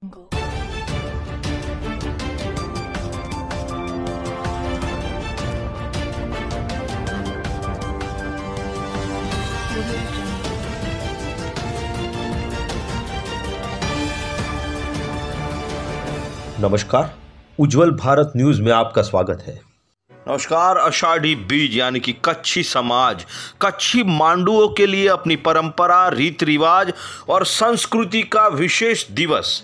jungle. नमस्कार, उज्जवल Bharat news में आपका स्वागत है। नमस्कार। आषाढ़ी बीज यानी कि कच्छी समाज, कच्छी मांडुओं के लिए अपनी परंपरा, रीति रिवाज और संस्कृति का विशेष दिवस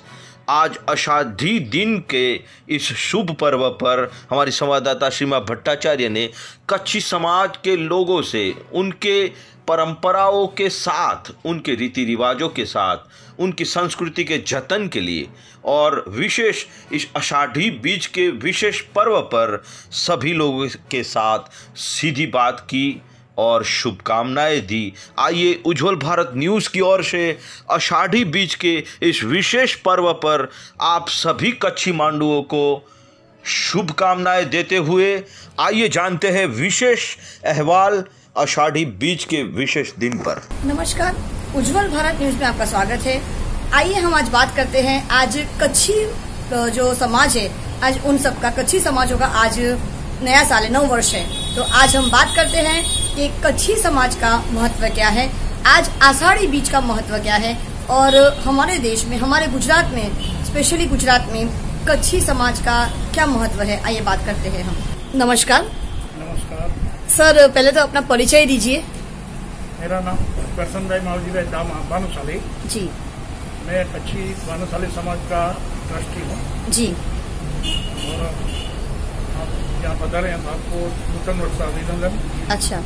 आज आषाढ़ी दिन के इस शुभ पर्व पर हमारी संवाददाता सीमा भट्टाचार्य ने कच्छी समाज के लोगों से उनके परंपराओं के साथ, उनके रीति रिवाजों के साथ, उनकी संस्कृति के जतन के लिए और विशेष इस आषाढ़ी बीज के विशेष पर्व पर सभी लोगों के साथ सीधी बात की और शुभकामनाएं दी। आइए उज्जवल भारत न्यूज़ की ओर से आषाढ़ी बीज के इस विशेष पर्व पर आप सभी कच्छी मांडुओं को शुभकामनाएं देते हुए आइए जानते हैं विशेष अहवाल आषाढ़ी बीज के विशेष दिन पर। नमस्कार, उज्जवल भारत न्यूज में आपका स्वागत है। आइए हम आज बात करते हैं, आज कच्छी जो समाज है, आज उन सब का, कच्छी समाजों का आज नया साल है, 9 वर्ष है। तो आज हम बात करते हैं कि कच्छी समाज का महत्व क्या है, आज आषाढ़ी बीज का महत्व क्या है और हमारे देश में, हमारे गुजरात में, स्पेशली गुजरात में कच्छी समाज का क्या महत्व है। आइए बात करते हैं हम। नमस्कार। नमस्कार सर, पहले तो अपना परिचय दीजिए। मेरा नाम करसनभाई मावजीभाई भानुशाली जी। मैं कच्छी भानुशाली समाज का ट्रस्टी हूँ जी। और आप यहाँ पधारे हैं, आपको नूतन वर्ष का अभिनंदन। अच्छा,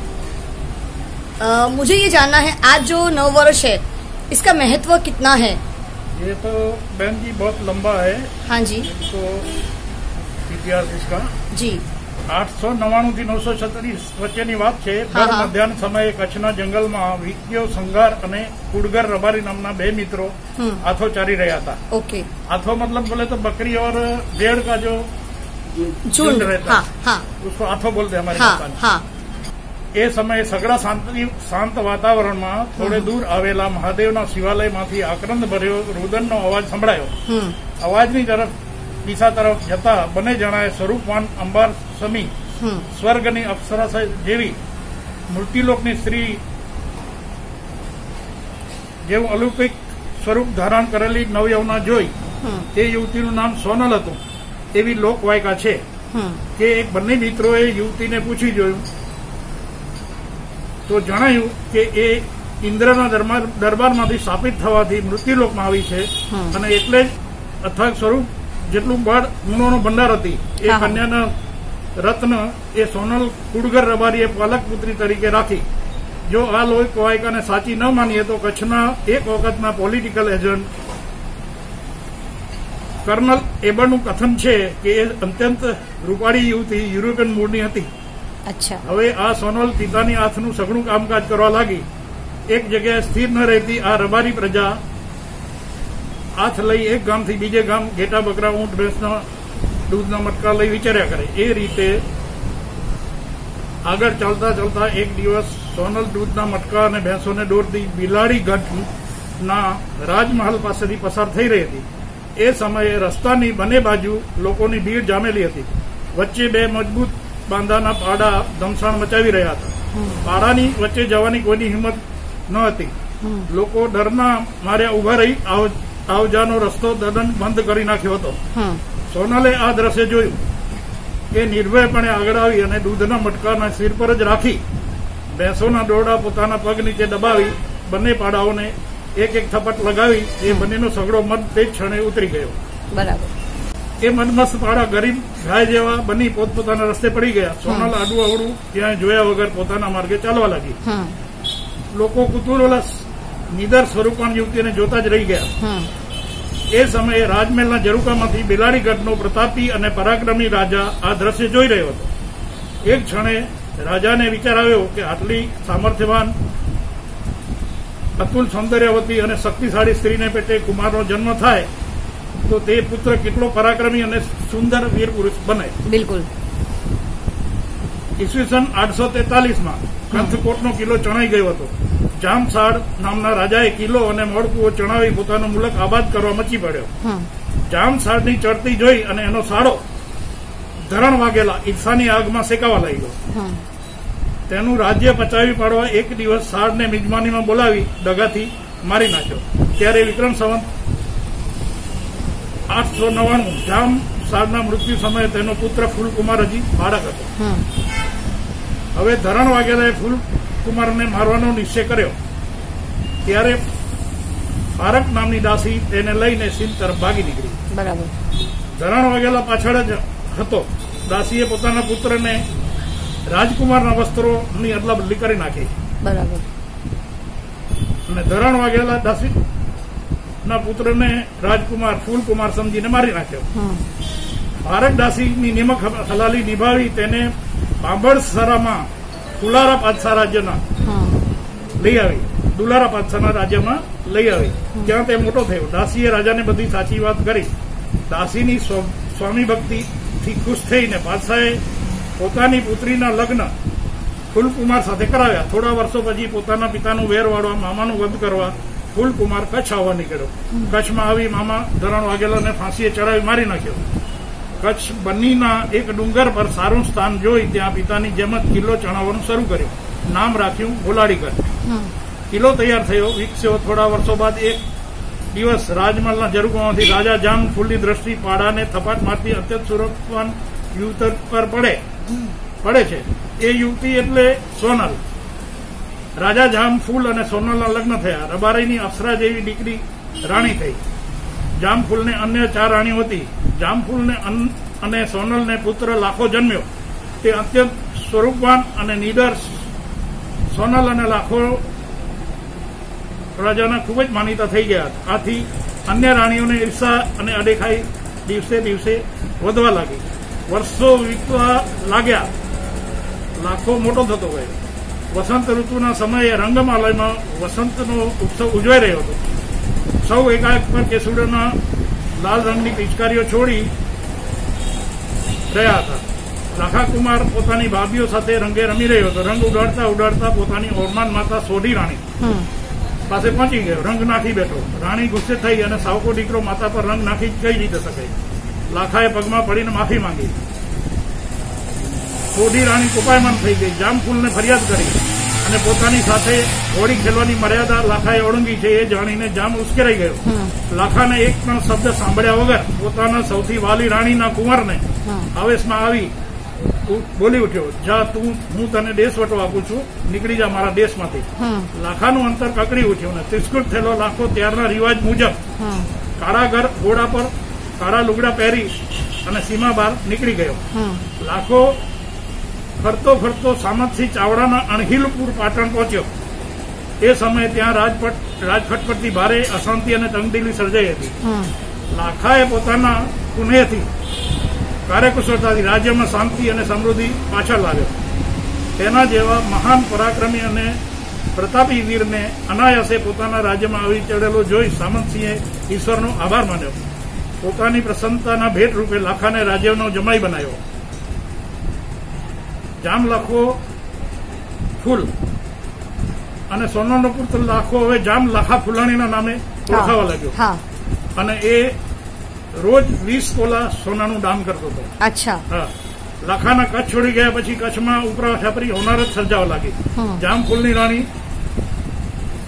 मुझे ये जानना है, आज जो 9 वर्ष है इसका महत्व कितना है? ये तो बहन जी बहुत लंबा है। हाँ जी। तो इतिहास इसका जी 899 થી 936 વચ્ચેની વાત છે। હા, દર હા। મધ્યાહન સમયે કચ્છના જંગલમાં વિક્યો સંગાર અને કુડગર રબારી નામના 2 મિત્રો આથો ચારી રહ્યા હતા। ओके। आथो मतलब बोले तो बकरी और भेड़ का जो झुंड रहता हाँ, है, हाँ, उसको आथो बोलते हैं हमारे हाँ, भाषा में। हाँ, એ સમયે સઘળા શાંત વાતાવરણમાં થોડે દૂર આવેલા મહાદેવના શિવાલયમાંથી આક્રંદ ભર્યો રુદનનો અવાજ સંભળાયો। અવાજની દિશા તરફ જતા બંને જણાએ સ્વરૂપવાન અંબાર સમી સ્વર્ગની અપ્સરા જેવી મૃત્યુલોકની સ્ત્રી જેવું અલૌકિક સ્વરૂપ ધારણ કરેલી નવયવના જોઈ તે યુવતીનું નામ સોનલ હતું એવી લોકવાયકા છે કે એક બંને મિત્રોએ યુવતીને પૂછી જોયું તો જણાયું કે એ ઇન્દ્રના દરબારમાંથી સ્થાપિત થવાથી મૃત્યુલોકમાં આવી છે અને એટલે જ અથાગ સ્વરૂપ જેટલું બળ ગુણોનો ભંડાર હતી એ કન્યાના રત્ન એ સોનલ કુડગર રબારીએ પાલક પુત્રી તરીકે રાખી। જો આ લોક વાયકાને સાચી ન માનીએ તો કચ્છના એક વખતના પોલિટિકલ એજન્ટ કર્નલ એબરનું કથન છે કે એ અત્યંત રૂપાળી યુવતી યુરોપિયન મૂળની હતી। अच्छा। હવે આ સોનલ પિતાની હાથનું સઘળું કામકાજ કરવા લાગી। એક જગ્યાએ સ્થિર ન રહેતી આ રબારી પ્રજા હાથ લઈ એક ગામથી બીજે ગામ ઘેટા બકરા ઊંટ ભેંસના દૂધના મટકા લઈ વિચાર્યા કરે। એ રીતે આગળ ચાલતા ચાલતા એક દિવસ સોનલ દૂધના મટકા અને ભેંસોને દોરતી બિલાડી ગઢના રાજમહલ પાસેથી પસાર થઈ રહી હતી। એ સમયે રસ્તાની બંને બાજુ લોકોની ભીડ જામેલી હતી। વચ્ચે 2 મજબૂત બાંધાના પાડા ધમસાણ મચાવી રહ્યા હતા। પાડાની વચ્ચે જવાની કોઈની હિંમત ન હતી। લોકો ડરના માર્યા ઉભા રહી આવજાનો રસ્તો તદ્દન બંધ કરી નાખ્યો હતો। સોનલે આ દ્રશ્ય જોયું એ નિર્ભયપણે આગળ આવી અને દૂધના મટકાના સિર પર જ રાખી ભેંસોના દોરડા પોતાના પગ નીચે દબાવી બંને પાડાઓને એક એક થપટ લગાવી એ બંનેનો સગડો મત તે જ ક્ષણે ઉતરી ગયો। बराबर। એ મદમસ્ત પાડા ગરીબ ગાય જેવા બની પોતપોતાના રસ્તે પડી ગયા। સોનલ આડું અવળું ત્યાં જોયા વગર પોતાના માર્ગે ચાલવા લાગી। લોકો કુતૂહલ નિદર સ્વરૂપવાન યુવતીને જોતા જ રહી ગયા। એ સમયે રાજમહેલના ઝરૂખામાંથી બિલાડીગઢનો પ્રતાપી અને પરાક્રમી રાજા આ દ્રશ્ય જોઈ રહ્યો હતો। એક ક્ષણે રાજાને વિચાર આવ્યો કે આટલી સામર્થ્યવાન, અતુલ સૌંદર્યવતી અને શક્તિશાળી સ્ત્રીને પેટે કુમારનો જન્મ થાય તો તે પુત્ર કેટલો પરાક્રમી અને સુંદર વીર પુરુષ બને। बिल्कुल। ઈસવીસન 843માં કંથકોટનો કિલ્લો ચણાઈ ગયો હતો। જામસાડ નામના રાજાએ કિલ્લો અને મળકુઓ ચણાવી પોતાનો મુલક આબાદ કરવા મચી પડ્યો. જામસાડની ચડતી જોઈ અને એનો સાડો ધરણ વાગેલા ઈર્ષાની આગમાં શેકાવા લાગ્યો. તેનું રાજ્ય પચાવી પાડવા એક દિવસ સાડને મિજમાનીમાં બોલાવી દગાથી મારી નાખ્યો. ત્યારે વિક્રમ સંવત 899 જામસાડના મૃત્યુ સમયે તેનો પુત્ર ફૂલકુમાર હજી બાળક હતો. હવે ધરણ વાઘેલાએ ફૂલકુમારને મારવાનો નિશ્ચય કર્યો. ત્યારે ફારક નામની દાસી તેને લઈને સિંધ તરફ ભાગી નીકળી. બરાબર. ધરણ વાઘેલા પાછળ જ હતો. દાસીએ પોતાના પુત્રને રાજકુમારના વસ્ત્રોની અદલા બદલી કરી નાખી. બરાબર. અને ધરણ વાઘેલા દાસી ના પુત્રને રાજકુમાર ફૂલકુમાર સમજીને મારી નાખ્યો. ફારક દાસીની નિમક હલાલી નિભાવી તેને બાંબળસરામાં દુલારા પાદશાહ રાજ્યના લઈ આવી. દુલારા પાદશાહના રાજ્યમાં લઈ આવી. ત્યાં તે મોટો થયો. દાસીએ રાજાને બધી સાચી વાત કરી. દાસીની સ્વામી ભક્તિથી ખુશ થઈને પાદશાહે પોતાની પુત્રીના લગ્ન ફૂલકુમાર સાથે કરાવ્યા. થોડા વર્ષો પછી પોતાના પિતાનું વેર વાળવા, મામાનું વધ કરવા ફૂલકુમાર કચ્છ આવવા નીકળ્યો. કચ્છમાં આવી મામા ધરણ વાઘેલાને ફાંસીએ ચડાવી મારી નાખ્યો. કચ્છ બન્નીના એક ડુંગર પર સારું સ્થાન જોઈ ત્યાં પિતાની જેમ જ કિલ્લો ચણાવવાનું શરૂ કર્યું. નામ રાખ્યું ગોલાડીગઢ. કિલ્લો તૈયાર થયો, વિકસ્યો. થોડા વર્ષો બાદ એક દિવસ રાજમહલના ઝરૂખામાંથી રાજા જામ ફૂલની દ્રષ્ટિ પાડાને થપાટ મારતી અત્યંત સુરક્ષવાન યુવતી પર પડે છે. એ યુવતી એટલે સોનલ. રાજા જામ ફૂલ અને સોનલના લગ્ન થયા. રબારીની અપ્સરા જેવી દીકરી રાણી થઈ. જામફૂલને અન્ય 4 રાણીઓ હતી. જામફૂલને અને સોનલને પુત્ર લાખો જન્મ્યો. તે અત્યંત સ્વરૂપવાન અને નીડર સોનલ અને લાખો રાજાના ખૂબ જ માનીતા થઈ ગયા. આથી અન્ય રાણીઓને ઈર્ષા અને અદેખાઈ દિવસે દિવસે વધવા લાગી. વર્ષો વીતવા લાગ્યા. લાખો મોટો થતો ગયો. વસંત ઋતુના સમયે રંગમાલયમાં વસંતનો ઉત્સવ ઉજવાઈ રહ્યો હતો. સૌ એકાએક પર કેસુડાના લાલ રંગની પિચકારીઓ છોડી રહ્યા હતા. લાખાકુમાર પોતાની ભાભીઓ સાથે રંગે રમી રહ્યો હતો. રંગ ઉડાડતા ઉડાડતા પોતાની ઓરમાન માતા સોઢી રાણી પાસે પહોંચી ગયો. રંગ નાખી બેઠો. રાણી ગુસ્સે થઈ અને સાવકો દીકરો માતા પર રંગ નાખી કઈ રીતે શકે. લાખાએ પગમાં પડીને માફી માંગી. સોઢી રાણી કોપાયમાન થઈ ગઈ. જામફૂલને ફરિયાદ કરી અને પોતાની સાથે હોળી ખેલવાની મર્યાદા લાખાએ ઓળંગી છે એ જાણીને જામ ઉશ્કેરાઈ ગયો. લાખાને એક પણ શબ્દ સાંભળ્યા વગર પોતાના સૌથી વાલી રાણીના કુંવરને આવેશમાં આવી બોલી ઉઠ્યો, જા તું, હું તને દેશવટો આપું છું, નીકળી જા મારા દેશમાંથી. લાખાનું અંતર કકડી ઉઠ્યું અને તિસ્કૃત થયેલો લાખો ત્યારના રિવાજ મુજબ કાળા ઘર ઘોડા પર કાળા લુગડા પહેરી અને સીમા બહાર નીકળી ગયો. લાખો ફરતો ફરતો સામતસિંહ ચાવડાના અણહિલપુર પાટણ પહોંચ્યો. એ સમયે ત્યાં રાજપટ પરથી ભારે અશાંતિ અને તંગદિલી સર્જાઈ હતી. લાખાએ પોતાના પુણ્યથી કાર્યકુશળતાથી રાજ્યમાં શાંતિ અને સમૃદ્ધિ પાછળ લાવ્યો. તેના જેવા મહાન પરાક્રમી અને પ્રતાપી વીરને અનાયાસે પોતાના રાજ્યમાં આવી ચડેલો જોઈ સામંતસિંહે ઈશ્વરનો આભાર માન્યો. પોતાની પ્રસન્નતાના ભેટ રૂપે લાખાને રાજ્યનો જમાઈ બનાવ્યો. જામ લાખો ફૂલ અને સોનલનો પુત્ર લાખો હવે જામ લાખા ફૂલાણીના નામે ઓળખાવા લાગ્યો. અને એ રોજ 20 તોલા સોનાનું દાન કરતો હતો. અચ્છા. હા. લાખાના કચ્છ છોડી ગયા પછી કચ્છમાં ઉપરા છાપરી હોનારત સર્જાવા લાગી. જામફૂલની રાણી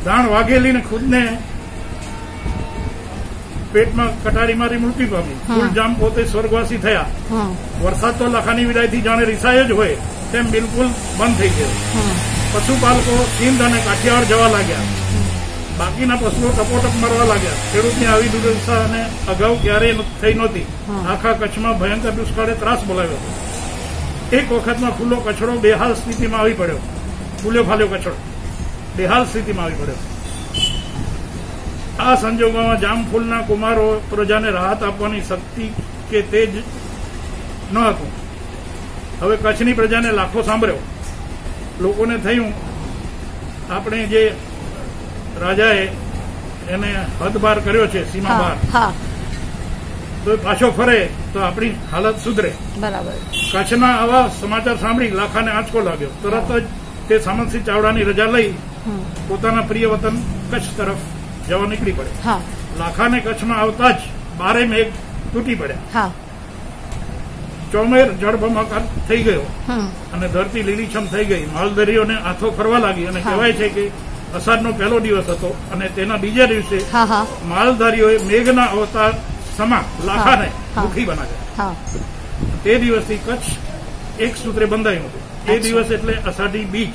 દાણ વાઘેલીને ખુદને પેટમાં કટારી મારી મૃત્યુ પામી. ફૂલ જામ પોતે સ્વર્ગવાસી થયા. વરસાદ તો લાખાની વિદાયથી જાણે રિસાયો જ હોય તેમ બિલકુલ બંધ થઈ ગયો. પશુપાલકો સિંધ અને કાઠિયાવાડ જવા લાગ્યા. બાકીના પશુઓ ટપોટપ મરવા લાગ્યા. ખેડૂતની આવી દુર્દશા અને અગાઉ ક્યારેય થઈ નહોતી. આખા કચ્છમાં ભયંકર દુષ્કાળે ત્રાસ બોલાવ્યો. એક વખતમાં ફૂલો કચડો બેહાલ સ્થિતિમાં આવી પડ્યો. ફૂલ્યો ફાલ્યો કચડો બેહાલ સ્થિતિમાં આવી પડ્યો. આ સંજોગોમાં જામફૂલના કુમારો પ્રજાને રાહત આપવાની શક્તિ કે તેજ ન હતું. હવે કચ્છની પ્રજાને લાખો સાંભળ્યો. લોકોને થયું આપણે જે રાજાએ એને હદબાર કર્યો છે, સીમા બહાર, તો પાછો ફરે તો આપણી હાલત સુધરે. બરાબર. કચ્છના આવા સમાચાર સાંભળી લાખાને આંચકો લાગ્યો. તરત જ તે સામંતસિંહ ચાવડાની રજા લઈ પોતાના પ્રિય વતન કચ્છ તરફ જવા નીકળી પડે. હા. લાખાને કચ્છમાં આવતા જ 12 મેઘ તૂટી પડ્યા. હા. ચોમેર જળબંબાકાર થઈ ગયો અને ધરતી લીલીછમ થઈ ગઈ. માલધારીઓને આંથો ફરવા લાગી અને કહેવાય છે કે અષાઢનો પહેલો દિવસ હતો અને તેના બીજા દિવસે માલધારીઓએ મેઘના અવતાર સમા લાખાને મુખી બનાવ્યા. તે દિવસથી કચ્છ એક સૂત્રે બંધાયું હતું. તે દિવસ એટલે અષાઢી બીજ.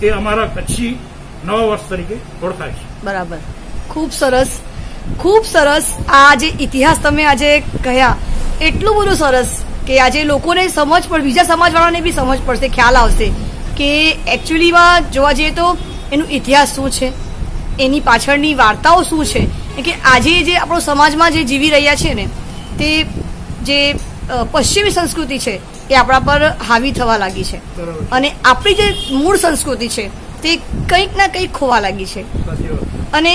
એ અમારા કચ્છી નવા વર્ષ તરીકે ઓળખાય છે. બરાબર. ખૂબ સરસ, ખૂબ સરસ. આ જે ઇતિહાસ તમે આજે કહ્યા એટલું બધું સરસ કે આજે લોકોને સમજ પણ, બીજા સમાજવાળાને બી સમજ પડશે, ખ્યાલ આવશે કે એકચ્યુઅલીમાં જોવા જઈએ તો એનું ઇતિહાસ શું છે, એની પાછળની વાર્તાઓ શું છે. કે આજે જે આપણો સમાજમાં જે જીવી રહ્યા છે ને, તે જે પશ્ચિમી સંસ્કૃતિ છે એ આપણા પર હાવી થવા લાગી છે અને આપણી જે મૂળ સંસ્કૃતિ છે તે કંઈક ના કંઈક ખોવા લાગી છે. અને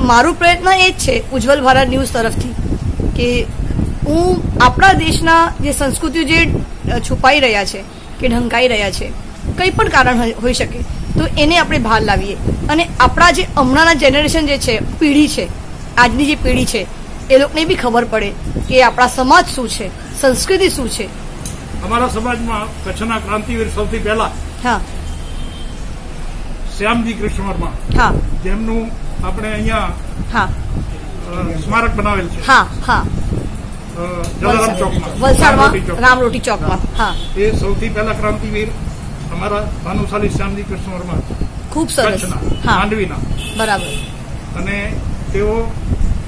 મારું પ્રયત્ન એ જ છે ઉજ્જવલ ભારત ન્યૂઝ તરફથી કે હું આપણા દેશના જે સંસ્કૃતિઓ જે છુપાઈ રહ્યા છે કે ઢંકાઈ રહ્યા છે, કંઈ પણ કારણ હોઈ શકે, તો એને આપણે બહાર લાવીએ અને આપણા જે હમણાંના જનરેશન જે છે, પેઢી છે, આજની જે પેઢી છે, એ લોકોને બી ખબર પડે કે આપણા સમાજ શું છે, સંસ્કૃતિ શું છે. અમારા સમાજમાં કચ્છના ક્રાંતિવીર સૌથી પહેલા શ્યામજી કૃષ્ણ વર્મા, જેમનું આપણે અહીંયા સ્મારક બનાવેલ છે જલારામ ચોકમાં, વલસાડમાં રામરોટી ચોકમાં. એ સૌથી પહેલા ક્રાંતિવીર અમારા ભાનુશાલી શ્યામજી કૃષ્ણ વર્મા, ખૂબ સરસ, માંડવીના. બરાબર. અને તેઓ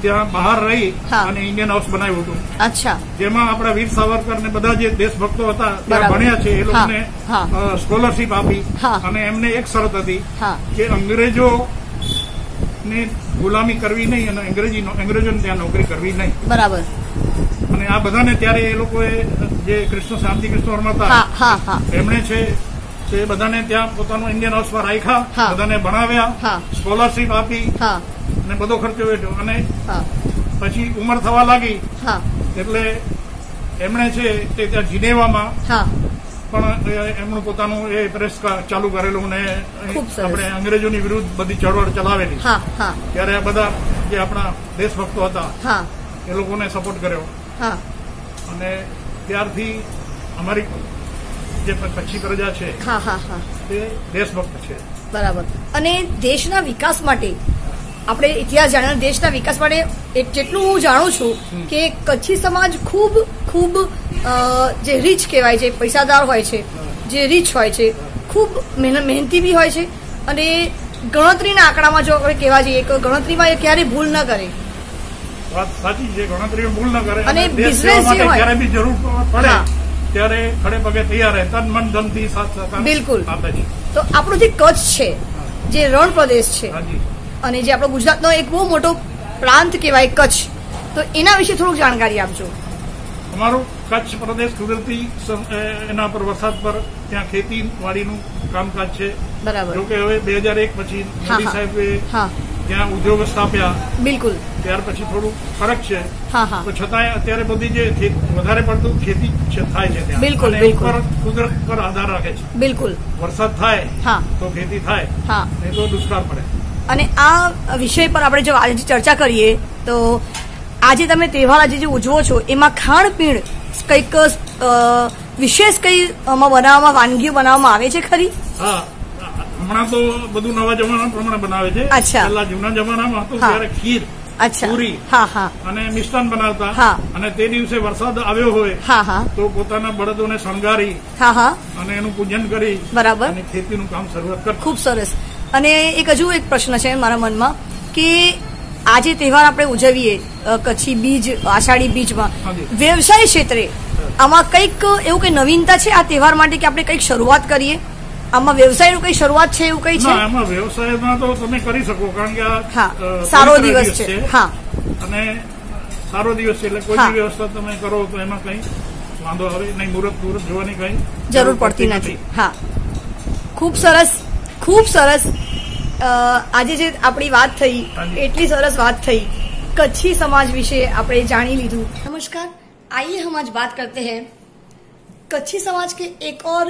ત્યાં બહાર રહી અને ઇન્ડિયન હાઉસ બનાવ્યું હતું. અચ્છા. જેમાં આપણા વીર સાવરકર ને બધા જે દેશભક્તો હતા ત્યાં ભણ્યા છે. એ લોકોને સ્કોલરશીપ આપી અને એમને એક શરત હતી કે અંગ્રેજો ને ગુલામી કરવી નહીં અને અંગ્રેજોને ત્યાં નોકરી કરવી નહીં. બરાબર. અને આ બધાને ત્યારે એ લોકોએ જે શ્યામજી કૃષ્ણ વર્મા હતા એમણે છે તે બધાને ત્યાં પોતાનું ઇન્ડિયન હાઉસમાં રાખ્યા, બધાને ભણાવ્યા, સ્કોલરશીપ આપી અને બધો ખર્ચો વેઠ્યો. અને પછી ઉંમર થવા લાગી એટલે એમણે છે તે ત્યાં જીનેવામાં પણ એમનું પોતાનું એ પ્રેસ ચાલુ કરેલું ને આપણે અંગ્રેજોની વિરુદ્ધ બધી ચળવળ ચલાવેલી. ત્યારે આ બધા જે આપણા દેશભક્તો હતા એ લોકોને સપોર્ટ કર્યો અને ત્યારથી અમારી જે કચ્છી પ્રજા છે તે દેશભક્ત છે. બરાબર. અને દેશના વિકાસ માટે આપણે ઇતિહાસ જાણ્યો, દેશના વિકાસ માટે જેટલું હું જાણું છું કે કચ્છી સમાજ ખૂબ ખૂબ જે રીચ કહેવાય છે, પૈસાદાર હોય છે, જે રીચ હોય છે, ખૂબ મહેનતી બી હોય છે અને ગણતરીના આંકડામાં જો આપણે કહેવા જઈએ તો ગણતરીમાં એ ક્યારેય ભૂલ ન કરે. વાત સાચી છે, ગણતરીમાં ભૂલ ન કરે અને બિઝનેસ જે હોય ત્યારે બી જરૂર પડે ત્યારે ખડે પગે તૈયાર રહે, તન મન ધનથી સાથ સહકાર બિલકુલ આપે છે. તો આપણું જે કચ્છ છે, જે રણ પ્રદેશ છે અને જે આપણો ગુજરાતનો એક બહુ મોટો પ્રાંત કહેવાય કચ્છ, તો એના વિશે થોડુંક જાણકારી આપજો. અમારું કચ્છ પ્રદેશ કુદરતી એના પર વરસાદ પર ત્યાં ખેતીવાડીનું કામકાજ છે. બરાબર. જોકે હવે 2001 પછી મોદી સાહેબે ત્યાં ઉદ્યોગ સ્થાપ્યા. બિલકુલ. ત્યાર પછી થોડું ફરક છે, તો છતાંય અત્યારે બધી જે વધારે પડતું ખેતી થાય છે ત્યાં. બિલકુલ. કુદરત પર આધાર રાખે છે. બિલકુલ. વરસાદ થાય તો ખેતી થાય, નહીં તો દુષ્કાળ પડે. અને આ વિષય પર આપણે જો આજે ચર્ચા કરીએ તો આજે તમે તહેવાર આજે જે ઉજવો છો એમાં ખાણપીણ કંઈક વિશેષ કઈ બનાવવામાં, વાનગીઓ બનાવવામાં આવે છે ખરી? હમણાં તો બધું નવા જમાના પ્રમાણે બનાવે છે. પહેલા જૂના જમાનામાં હતું ત્યારે ખીર, પૂરી અને મિષ્ટાન બનાવતા અને તે દિવસે વરસાદ આવ્યો હોય તો પોતાના બળદોને શણગારી અને એનું પૂજન કરી બરાબર અને ખેતીનું કામ શરૂઆત કરતા. ખૂબ સરસ. અને એક હજુ એક પ્રશ્ન છે મારા મનમાં કે આજે તહેવાર આપણે ઉજવીએ કચ્છી બીજ, આષાઢી બીજમાં, વ્યવસાય ક્ષેત્રે આમાં કંઈક એવું કઈ નવીનતા છે આ તહેવાર માટે કે આપણે કંઈક શરૂઆત કરીએ? આમાં વ્યવસાયનું કઈ શરૂઆત છે એવું કઈ છે? આમાં વ્યવસાયમાં તો તમે કરી શકો, કારણ કે આ સારો દિવસ છે. અને સારો દિવસ છે એટલે કોઈ બી વ્યવસ્થા તમે કરો તો એમાં કઈ વાંધો આવે નહીં, મુહૂર્ત જોવાની કઈ જરૂર પડતી નથી. ખૂબ સરસ, ખૂબ સરસ. આજે જે આપણી વાત થઈ એટલી સરસ વાત થઈ, कच्छी समाज विषय આપણે જાણી લીધું. नमस्कार, आइए हम आज बात करते हैं कच्छी समाज के एक और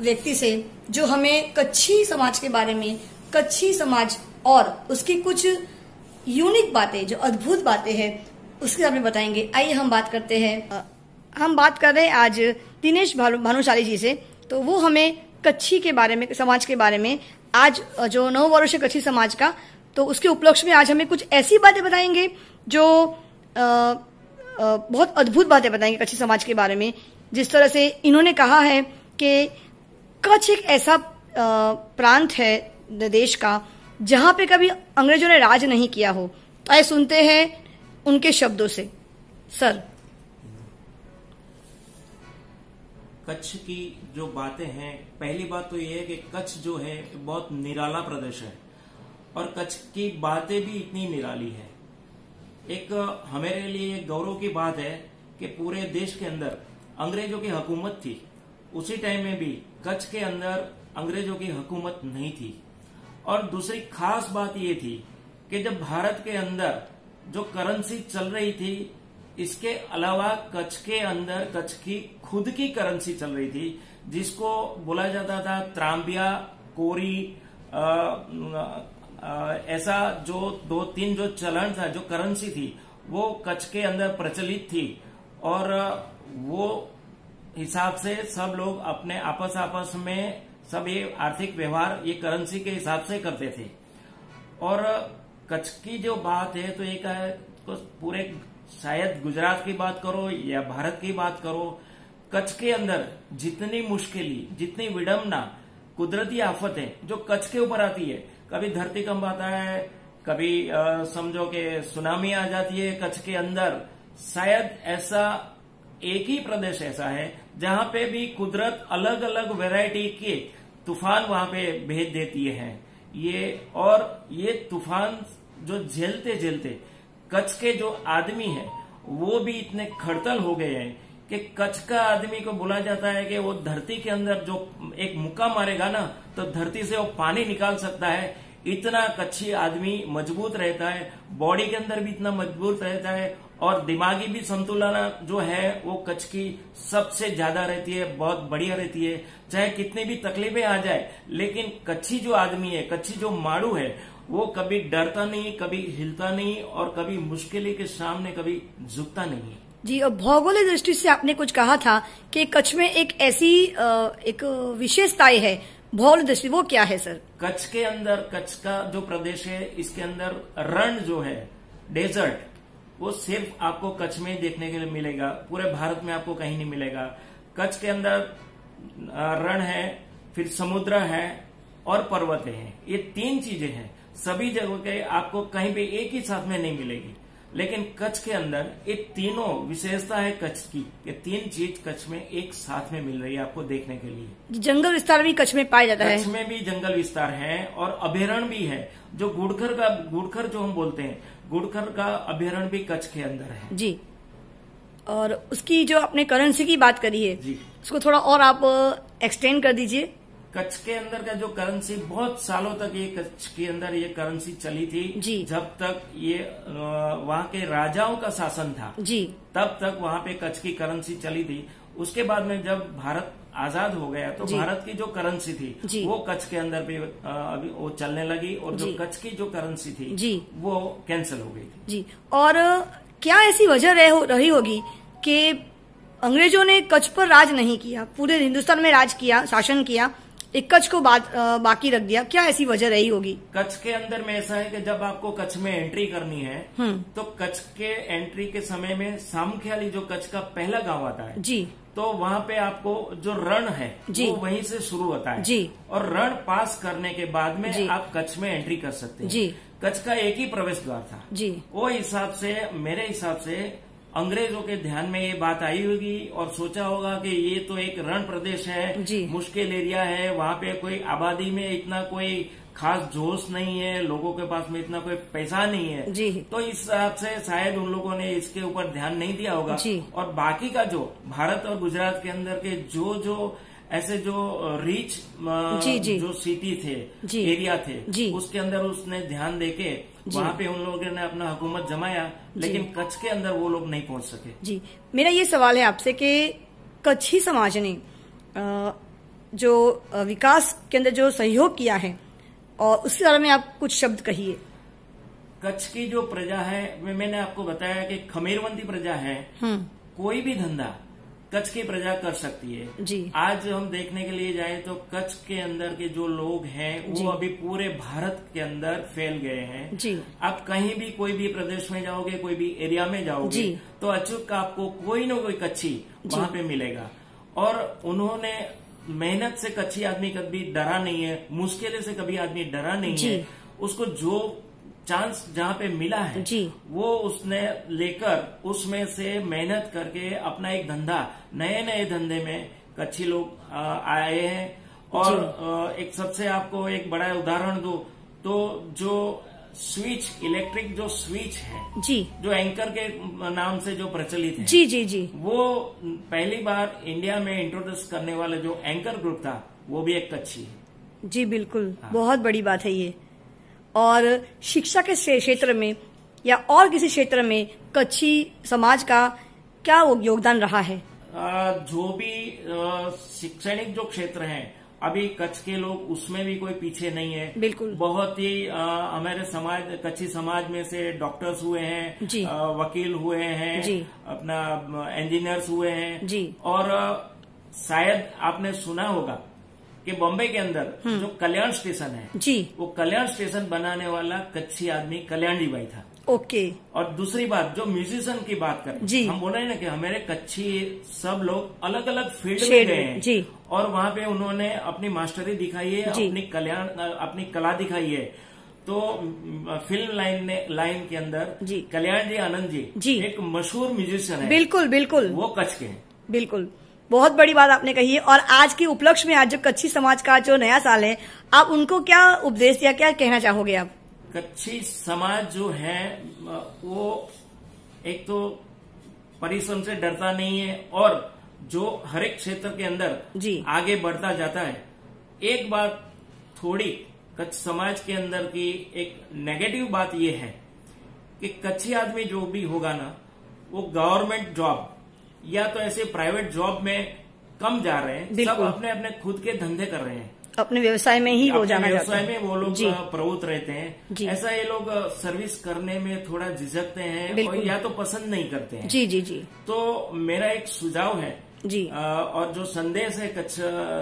व्यक्ति से जो हमें कच्छी समाज के बारे में, कच्छी समाज और उसकी कुछ यूनिक बातें, जो अद्भुत बातें हैं, उसके बारे में बताएंगे। आइए हम बात करते हैं। हम बात कर रहे हैं आज दिनेश भानुशाली जी से। तो वो हमें कच्छी के बारे में, समाज के बारे में, आज जो 9 वर्ष है कच्छी समाज का, तो उसके उपलक्ष्य में आज हमें कुछ ऐसी बातें बताएंगे जो बहुत अद्भुत बातें बताएंगे कच्छी समाज के बारे में। जिस तरह से इन्होंने कहा है कि कच्छ एक ऐसा प्रांत है देश का जहां पे कभी अंग्रेजों ने राज नहीं किया हो। तो आइए सुनते हैं उनके शब्दों से। सर, कच्छ की जो बातें हैं, पहली बात तो ये है कि कच्छ जो है बहुत निराला प्रदेश है और कच्छ की बातें भी इतनी निराली है। एक हमारे लिए एक गौरव की बात है कि पूरे देश के अंदर अंग्रेजों की हुकूमत थी, उसी टाइम में भी कच्छ के अंदर अंग्रेजों की हुकूमत नहीं थी। और दूसरी खास बात ये थी कि जब भारत के अंदर जो करेंसी चल रही थी, इसके अलावा कच्छ के अंदर कच्छ की खुद की करेंसी चल रही थी, जिसको बोला जाता था त्रांबिया, कोरी, ऐसा जो 2-3 जो चलन था, जो करेंसी थी, वो कच्छ के अंदर प्रचलित थी। और वो हिसाब से सब लोग अपने आपस में सब ये आर्थिक व्यवहार ये करेंसी के हिसाब से करते थे। और कच्छ की जो बात है तो एक है, तो पूरे शायद गुजरात की बात करो या भारत की बात करो, कच्छ के अंदर जितनी मुश्किली, जितनी विडंबना, कुदरती आफतें जो कच्छ के ऊपर आती है, कभी धरती कंप आता है, कभी समझो कि सुनामी आ जाती है कच्छ के अंदर। शायद ऐसा एक ही प्रदेश ऐसा है जहां पे भी कुदरत अलग अलग वैरायटी के तूफान वहां पे भेज देती है। ये तूफान जो झेलते झेलते कच्छ के जो आदमी है वो भी इतने खड़तल हो गए हैं कि कच्छ का आदमी को बोला जाता है कि वो धरती के अंदर जो एक मुक्का मारेगा ना, तो धरती से वो पानी निकाल सकता है। इतना कच्छी आदमी मजबूत रहता है, बॉडी के अंदर भी इतना मजबूत रहता है और दिमागी भी संतुलन जो है वो कच्छ की सबसे ज्यादा रहती है, बहुत बढ़िया रहती है। चाहे कितनी भी तकलीफें आ जाए, लेकिन कच्छी जो आदमी है, कच्छी जो माड़ू है, वो कभी डरता नहीं, कभी हिलता नहीं और कभी मुश्किल के सामने कभी झुकता नहीं है। जी, और भौगोलिक दृष्टि से आपने कुछ कहा था कि कच्छ में एक ऐसी एक विशेषताएं है भौगोलिक दृष्टि, वो क्या है सर? कच्छ के अंदर, कच्छ का जो प्रदेश है, इसके अंदर रण जो है, डेजर्ट, वो सिर्फ आपको कच्छ में ही देखने के लिए मिलेगा, पूरे भारत में आपको कहीं नहीं मिलेगा। कच्छ के अंदर रण है, फिर समुद्र है और पर्वतें हैं। ये 3 चीजें हैं, सभी जगह के आपको कहीं भी एक ही साथ में नहीं मिलेगी। लेकिन कच्छ के अंदर ये तीनों विशेषता है कच्छ की, ये 3 चीज कच्छ में एक साथ में मिल रही है आपको देखने के लिए। जंगल विस्तार भी कच्छ में पाया जाता है। कच्छ में भी जंगल विस्तार है और अभयारण्य भी है, जो गुड़खर जो हम बोलते हैं, गुड़खर का अभयारण्य भी कच्छ के अंदर है। जी, और उसकी जो आपने करेंसी की बात करी है जी, उसको थोड़ा और आप एक्सटेंड कर दीजिए। कच्छ के अंदर का जो करेंसी, बहुत सालों तक ये कच्छ के अंदर ये करेंसी चली थी जी। जब तक ये वहाँ के राजाओं का शासन था जी, तब तक वहाँ पे कच्छ की करेंसी चली थी। उसके बाद में जब भारत आजाद हो गया तो भारत की जो करेंसी थी वो कच्छ के अंदर भी अभी वो चलने लगी और जो कच्छ की जो करेंसी थी वो कैंसिल हो गई थी। जी, और क्या ऐसी वजह रही होगी कि अंग्रेजों ने कच्छ पर राज नहीं किया, पूरे हिंदुस्तान में राज किया, शासन किया, एक कच्छ को बाकी रख दिया? क्या ऐसी वजह रही होगी? कच्छ के अंदर में ऐसा है कि जब आपको कच्छ में एंट्री करनी है तो कच्छ के एंट्री के समय में सामख्याली जो कच्छ का पहला गांव आता है जी, तो वहाँ पे आपको जो रण है वो वहीं से शुरू होता है जी, और रण पास करने के बाद में आप कच्छ में एंट्री कर सकते हैं जी। कच्छ का एक ही प्रवेश द्वार था जी। वो हिसाब से, मेरे हिसाब से अंग्रेजों के ध्यान में ये बात आई होगी और सोचा होगा कि ये तो एक रण प्रदेश है, मुश्किल एरिया है, वहाँ पे कोई आबादी में इतना कोई खास जोश नहीं है, लोगों के पास में इतना कोई पैसा नहीं है जी। तो इस हिसाब से शायद उन लोगों ने इसके ऊपर ध्यान नहीं दिया होगा जी। और बाकी का जो भारत और गुजरात के अंदर के जो ऐसे जो रिच जो सिटी थे, एरिया थे, उसके अंदर उसने ध्यान देके वहाँ पे उन लोगों ने अपना हुकूमत जमाया, लेकिन कच्छ के अंदर वो लोग नहीं पहुंच सके जी। मेरा ये सवाल है आपसे कि कच्छी समाज ने जो विकास के अंदर जो सहयोग किया है, और उसके बारे में आप कुछ शब्द कहिए। कच्छ की जो प्रजा है, मैंने आपको बताया कि खमीरवंती प्रजा है। कोई भी धंधा कच्छ की प्रजा कर सकती है जी। आज हम देखने के लिए जाए तो कच्छ के अंदर के जो लोग हैं वो अभी पूरे भारत के अंदर फैल गए हैं जी। आप कहीं भी कोई भी प्रदेश में जाओगे, कोई भी एरिया में जाओगे तो अचूक आपको कोई न कोई कच्छी वहां पे मिलेगा। और उन्होंने मेहनत से कच्ची आदमी कभी डरा नहीं है, मुश्किल से कभी आदमी डरा नहीं है। उसको जो चांस जहाँ पे मिला है वो उसने लेकर उसमें से मेहनत करके अपना एक धंधा, नए नए धंधे में कच्छी लोग आए हैं। और एक सबसे आपको एक बड़ा उदाहरण दूं तो जो स्विच, इलेक्ट्रिक जो स्विच है जी, जो एंकर के नाम से जो प्रचलित है जी जी जी, वो पहली बार इंडिया में इंट्रोड्यूस करने वाला जो एंकर ग्रुप था वो भी एक कच्छी है। जी बिल्कुल, बहुत बड़ी बात है ये। और शिक्षा के क्षेत्र में या और किसी क्षेत्र में कच्छी समाज का क्या योगदान रहा है? जो भी शैक्षणिक जो क्षेत्र है अभी कच्छ के लोग उसमें भी कोई पीछे नहीं है। बिल्कुल, बहुत ही हमारे समाज, कच्छी समाज में से डॉक्टर्स हुए हैं जी, वकील हुए हैं जी, अपना इंजीनियर्स हुए हैं जी। और शायद आपने सुना होगा कि बॉम्बे के अंदर जो कल्याण स्टेशन है जी, वो कल्याण स्टेशन बनाने वाला कच्छी आदमी कल्याण जी भाई था। ओके। और दूसरी बात, जो म्यूजिशियन की बात करें जी, हम बोल रहे हैं ना कि हमारे कच्छी सब लोग अलग अलग फील्ड में गए हैं जी, और वहाँ पे उन्होंने अपनी मास्टरी दिखाई है, अपनी कला दिखाई है। तो फिल्म लाइन के अंदर जी कल्याण जी आनंद जी एक मशहूर म्यूजिशियन है। बिल्कुल बिल्कुल, वो कच्छ के हैं। बिल्कुल, बहुत बड़ी बात आपने कही है। और आज के उपलक्ष्य में, आज जो कच्छी समाज का जो नया साल है, आप उनको क्या उपदेश या क्या कहना चाहोगे आप? कच्छी समाज जो है वो एक तो परिश्रम से डरता नहीं है और जो हर एक क्षेत्र के अंदर जी आगे बढ़ता जाता है। एक बात थोड़ी कच्छ समाज के अंदर की एक नेगेटिव बात ये है कि कच्छी आदमी जो भी होगा ना, वो गवर्नमेंट जॉब या तो ऐसे प्राइवेट जॉब में कम जा रहे हैं, सब अपने अपने खुद के धंधे कर रहे हैं, अपने व्यवसाय में ही वो जाना व्यवसाय में वो लोग प्रवृत्त रहते हैं। ऐसा ये लोग सर्विस करने में थोड़ा झिझकते हैं और या तो पसंद नहीं करते हैं। जी जी जी। तो मेरा एक सुझाव है जी, और जो संदेश है कच्छ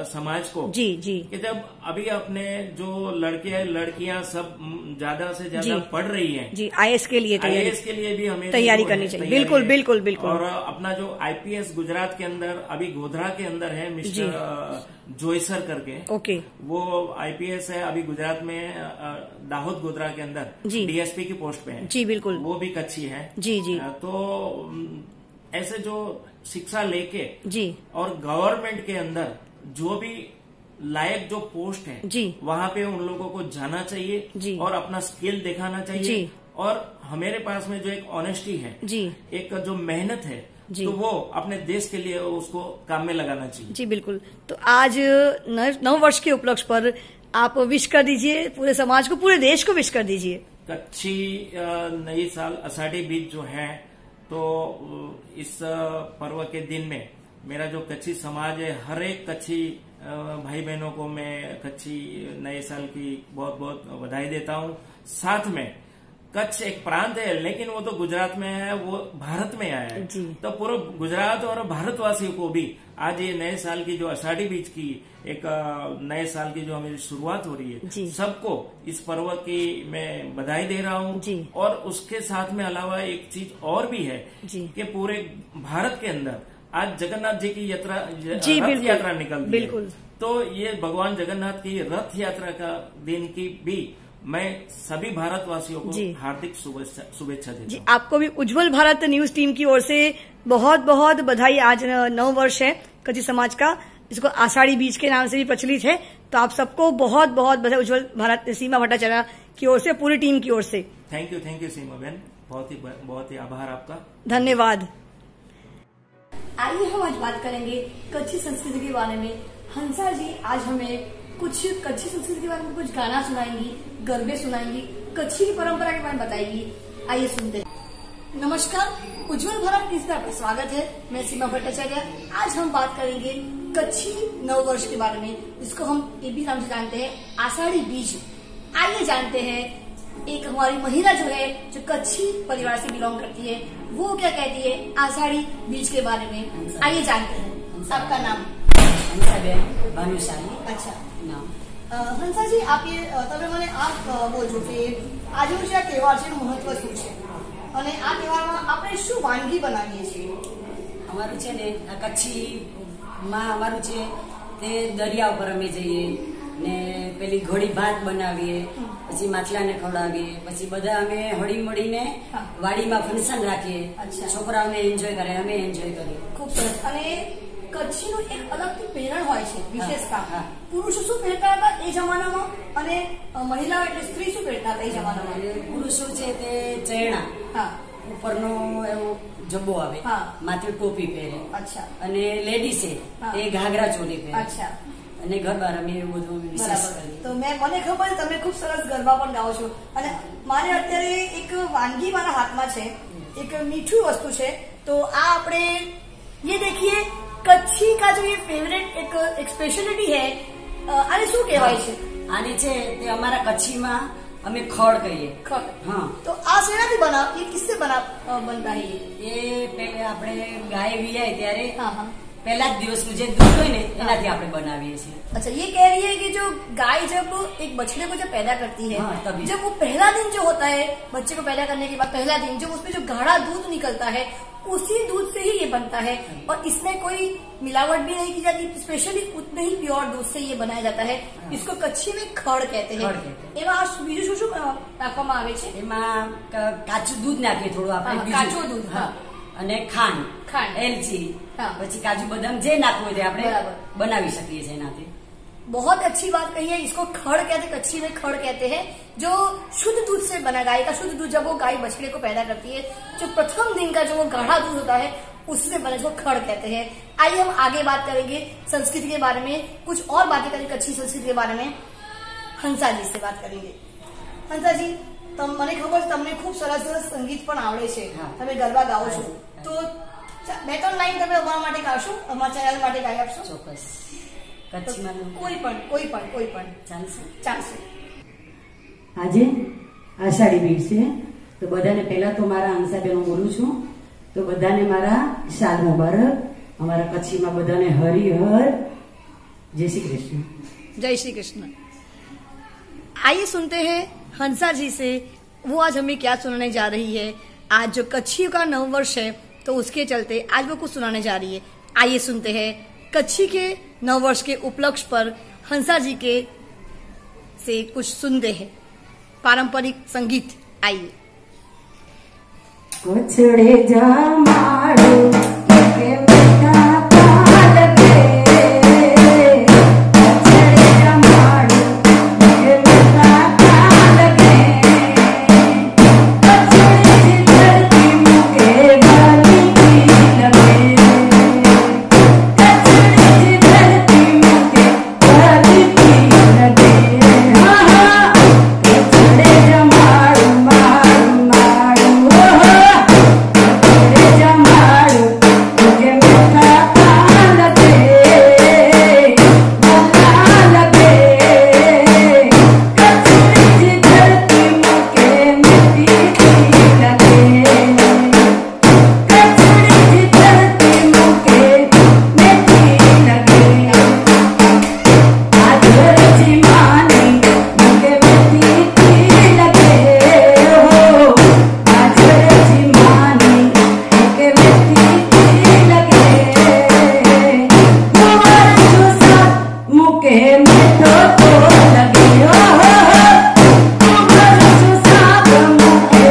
समाज को जी जी, कि जब अभी अपने जो लड़कियां सब ज्यादा से ज्यादा पढ़ रही हैं जी, आईएएस के लिए भी हमें तैयारी करनी चाहिए। बिल्कुल बिल्कुल बिल्कुल। और अपना जो आईपीएस गुजरात के अंदर अभी गोधरा के अंदर है मिस्टर जोयसर करके, ओके, वो आईपीएस है अभी गुजरात में दाहोद गोधरा के अंदर डीएसपी की पोस्ट पे है जी। बिल्कुल, वो भी कच्छी है जी जी। तो ऐसे जो शिक्षा लेके जी और गवर्नमेंट के अंदर जो भी लायक जो पोस्ट है जी, वहाँ पे उन लोगों को जाना चाहिए जी, और अपना स्किल दिखाना चाहिए जी। और हमारे पास में जो एक ऑनेस्टी है जी, एक जो मेहनत है जी, तो वो अपने देश के लिए उसको काम में लगाना चाहिए जी। बिल्कुल। तो आज नव वर्ष के उपलक्ष्य पर आप विश कर दीजिए पूरे समाज को, पूरे देश को विश कर दीजिए। कच्छी नई साल आषाढ़ी बीज जो है, तो इस पर्व के दिन में मेरा जो कच्छी समाज है, हर एक कच्छी भाई बहनों को मैं कच्छी नए साल की बहुत बहुत बधाई देता हूँ। साथ में कच्छ एक प्रांत है, लेकिन वो तो गुजरात में है, वो भारत में आया है, तो पूरे गुजरात और भारतवासियों को भी आज ये नए साल की जो आषाढ़ी बीज की एक नए साल की जो हमारी शुरुआत हो रही है, सबको इस पर्व की मैं बधाई दे रहा हूँ। और उसके साथ में अलावा एक चीज और भी है कि पूरे भारत के अंदर आज जगन्नाथ जी की यात्रा, रथ यात्रा निकलती है। तो ये भगवान जगन्नाथ की रथ यात्रा का दिन की भी मैं सभी भारतवासियों को हार्दिक शुभेच्छा देता हूँ। आपको भी उज्जवल भारत न्यूज टीम की ओर से बहुत बहुत बधाई। आज नव वर्ष है कच्छी समाज का, जिसको आषाढ़ी बीज के नाम से भी प्रचलित है। तो आप सबको बहुत बहुत बधाई उज्जवल भारत सीमा भट्टाचार्य की ओर से, पूरी टीम की ओर से। थैंक यू सीमा बहन, बहुत ही आभार आपका, धन्यवाद। आइए हम आज बात करेंगे कच्छी संस्कृति के बारे में। हंसा जी आज हमें कुछ कच्छी संस्कृति के बारे में कुछ गाना सुनाएंगी, गरबे सुनाएंगी, कच्छी की परंपरा के बारे में बताएगी। आइए सुनते हैं। नमस्कार, उज्जवल भारत न्यूज में आपका स्वागत है। मैं सीमा भट्टाचार्य। आज हम बात करेंगे कच्छी नव वर्ष के बारे में, जिसको हम ये भी नाम से जानते हैं आषाढ़ी बीज। आइए जानते हैं एक हमारी महिला जो है, जो कच्छी परिवार से बिलोंग करती है, वो क्या कहती है आषाढ़ी बीज के बारे में। आइए जानते हैं। आपका नाम? भानुशाली। अच्छा નામ હંસાજી, आप ये તમે મને આ બોલજો કે આજનો જે આ તહેવાર છે એનું મહત્વ શું છે અને આ તહેવારમાં આપણે શું વાનગી બનાવીએ છીએ? અમારું છે ને આ કચ્છીમાં અમારું છે તે દરિયા ઉપર અમે જઈએ ને પેલી ઘોડી ભાત બનાવીએ, પછી માછલાને ખવડાવીએ, પછી બધા અમે હળી મળીને વાડીમાં ફંક્શન રાખીએ, છોકરાઓને એન્જોય કરે, અમે એન્જોય કરીએ. ખૂબ સરસ. અને કચ્છીનું એક અલગથી પહેરણ હોય છે, વિશેષતા. પુરુષો શું પહેરતા હતા એ જમાનામાં અને મહિલાઓ એટલે સ્ત્રી શું પહેરતા હતા એ જમાનામાં? પુરુષો છે તે ચેરણા, ઉપરનો એવો જબ્બો આવે, માથે ટોપી પહેરે. અચ્છા. અને લેડીઝે એ ઘાઘરા ચોલી પહેરે. અચ્છા. અને ગરબા રમે, એવું બધું વિશેષ કરીએ. તો મને ખબર છે તમે ખૂબ સરસ ગરબા પણ ગાઓ છો. અને મારે અત્યારે એક વાનગી મારા હાથમાં છે, એક મીઠું વસ્તુ છે. તો આ આપણે ये देखिए कच्छी का जो ये फेवरेट एक स्पेशलिटी है, आने શું કહેવાય છે? આને છે તે અમારા કચ્છીમાં અમે ખડ કહીએ. ખડ. હા. તો આ શેનાથી બનાવ, ये किससे बनता है? એ પહેલે આપણે ગાય વિયાય ત્યારે हाँ. पहला दिवस में जो दूध હોય ને એનાથી આપણે બનાવીએ છીએ. अच्छा, ये कह रही है कि जो गाय जब एक बछड़े को जब पैदा करती है, जब वो पहला दिन जो होता है बच्चे को पैदा करने के बाद पहला दिन, जब उसमें जो गाढ़ा दूध निकलता है उसी दूध से ही ये बनता है और इसमें कोई मिलावट भी नहीं की जाती. स्पेशली उतने ही प्योर दूध से ये बनाया जाता है. इसको कच्छी में खड़ कहते हैं. એમાં બીજું શું નાખવામાં આવે છે? એમાં કાચું દૂધ નાખીએ થોડું આપણે, કાચું દૂધ અને ખાંડ, એલચી, પછી કાજુ બદામ જે નાખવું હોય આપણે બનાવી શકીએ છીએ એનાથી. बहुत अच्छी बात कही है. इसको खड़ कहते हैं, कच्छी में खड़ कहते हैं. जो शुद्ध दूध से बना, गाय का शुद्ध दूध, जब वो गाय बछड़े को पैदा करती है, जो प्रथम दिन का जो वो गाढ़ा दूध होता है उससे बना, जो खड़ कहते हैं. आइए हम आगे बात करेंगे संस्कृति के बारे में, कुछ और बातें करेंगे कच्छी संस्कृति के बारे में. हंसा जी से बात करेंगे. हंसा जी, મને ખબર છે તમને ખૂબ સરસ સંગીત પણ આવડે છે, તમે ગરબા ગાઓ છો, તો 2-3 લાઈન તમે અમારા માટે ગાશો, અમારા ચેનલ માટે ગાઈ આપશો? ચોક્કસ. કચ્છમાં કોઈ પણ ચાલશે. આજે આષાઢી બીજ છે, તો બધાને પહેલા તો મારા હંસાબેન બોલું છું, તો બધાને મારા સાલ મુબારક. અમારા કચ્છીમાં બધાને હરિહર. જય શ્રી કૃષ્ણ. जय श्री कृष्ण. आइए सुनते हैं हंसा जी से, वो आज हमें क्या सुनाने जा रही है. आज जो कच्छी का नव वर्ष है तो उसके चलते आज वो कुछ सुनाने जा रही है. आइए सुनते हैं कच्छी के नव वर्ष के उपलक्ष्य पर हंसा जी के से कुछ सुनते हैं पारंपरिक संगीत. आइए. कोछड़े जमाड़ो के बेटा पाल के, कोछड़े जमाड़ो के बेटा पाल के, कोछड़े धरती मुके बाली की लगे, कोछड़े धरती मुके बाली की लगे. हाँ, कोछड़े जमाड़ो मारू मारू, कोछड़े जमाड़ो मुके बेटा पाल के, भला लगे, कोछड़े धरती मुके मिट्टी की लगे, कोछड़े धरती मुके मिट्टी लगे. आधर जीवानी मुके मिट्टी की लगे, हो आधर जीवानी मुके मिट्टी की लगे. कुंवर जो सब मुके मिठो तो लगे, हो कुंवर जो सब मुके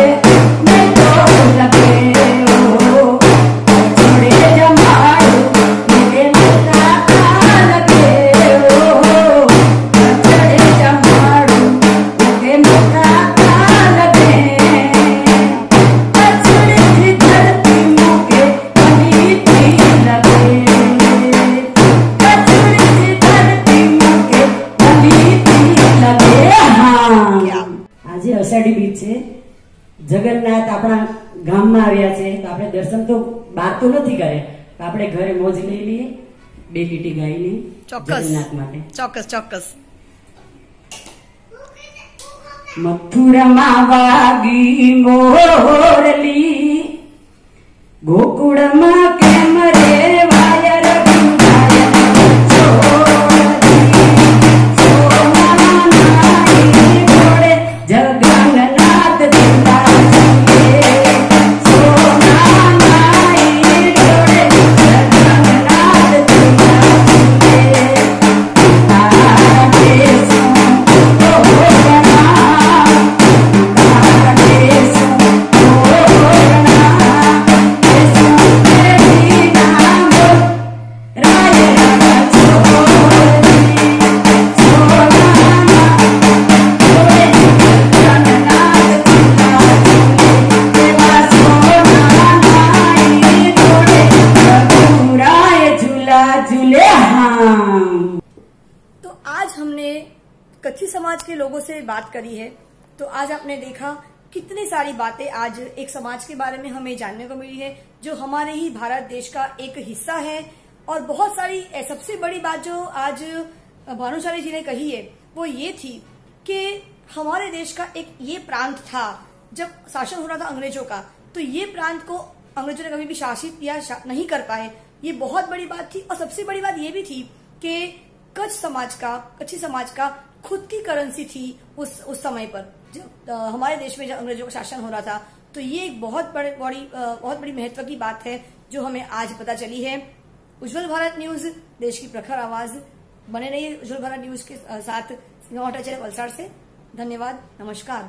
मिठो लगे, हो कोछड़े जमाड़ो मुके मिठा लगे, हो कोछड़े जमाड़ो मुके मिठा लगे, कोछड़े धरती मुके मिट्टी लगे, कोछड़े धरती मुके मिट्टी लगे. હા, આજે અષાઢી બીજ છે. જગન્નાથ આપણા ગામમાં આવ્યા છે, તો આપણે દર્શન તો બહાર તો નથી કરે, તો આપણે ઘરે મોજ લઈ લઈએ બે લીટી ગાઈને ચોક્કસ જગન્નાથ માટે. ચોક્કસ ચોક્કસ. મથુરમાં વાગી મોરલી, ગોકુળમાં કેમ રે વાયર જગન્નાથ પિતા तो आज हमने कच्छी समाज के लोगों से बात करी है। तो आज आपने देखा कितनी सारी बातें आज एक समाज के बारे में हमें जानने को मिली है जो हमारे ही भारत देश का एक हिस्सा है। और बहुत सारी सबसे बड़ी बात जो आज भानुशाली जी ने कही है वो ये थी कि हमारे देश का एक ये प्रांत था, जब शासन हो रहा था अंग्रेजों का, तो ये प्रांत को अंग्रेजों ने कभी भी शासित या नहीं कर पाए। ये बहुत बड़ी बात थी। और सबसे बड़ी बात ये भी थी कि कच्छी समाज का खुद की करेंसी थी उस समय पर, जब हमारे देश में जब अंग्रेजों का शासन हो रहा था। तो ये एक बहुत बड़ी महत्व की बात है जो हमें आज पता चली है। उज्जवल भारत न्यूज, देश की प्रखर आवाज। बने रहिए उज्जवल भारत न्यूज के साथ, सिनेमा चैनल वलसाड़ से। धन्यवाद, नमस्कार।